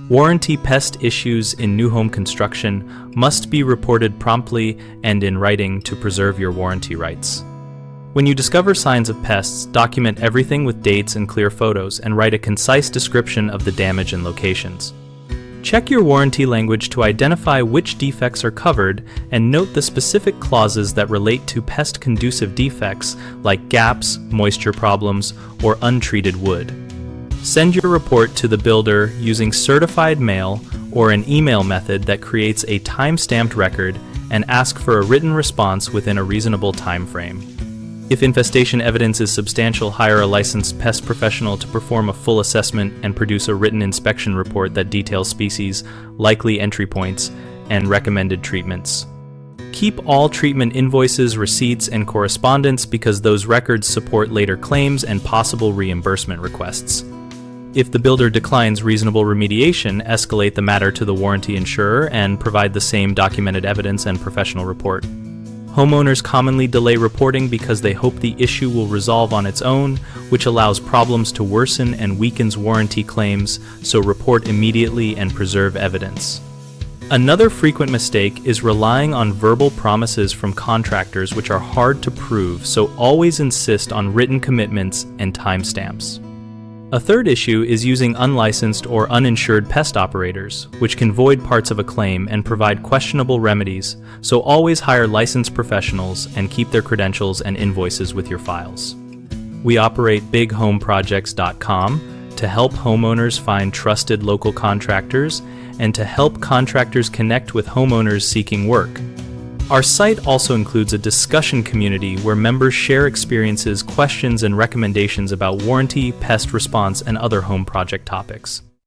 Warranty pest issues in new home construction must be reported promptly and in writing to preserve your warranty rights. When you discover signs of pests, document everything with dates and clear photos and write a concise description of the damage and locations. Check your warranty language to identify which defects are covered and note the specific clauses that relate to pest-conducive defects like gaps, moisture problems, or untreated wood. Send your report to the builder using certified mail or an email method that creates a time-stamped record and ask for a written response within a reasonable time frame. If infestation evidence is substantial, hire a licensed pest professional to perform a full assessment and produce a written inspection report that details species, likely entry points, and recommended treatments. Keep all treatment invoices, receipts, and correspondence because those records support later claims and possible reimbursement requests. If the builder declines reasonable remediation, escalate the matter to the warranty insurer and provide the same documented evidence and professional report. Homeowners commonly delay reporting because they hope the issue will resolve on its own, which allows problems to worsen and weakens warranty claims, so report immediately and preserve evidence. Another frequent mistake is relying on verbal promises from contractors which are hard to prove, so always insist on written commitments and timestamps. A third issue is using unlicensed or uninsured pest operators, which can void parts of a claim and provide questionable remedies, so always hire licensed professionals and keep their credentials and invoices with your files. We operate bighomeprojects.com to help homeowners find trusted local contractors and to help contractors connect with homeowners seeking work. Our site also includes a discussion community where members share experiences, questions, and recommendations about warranty, pest response, and other home project topics.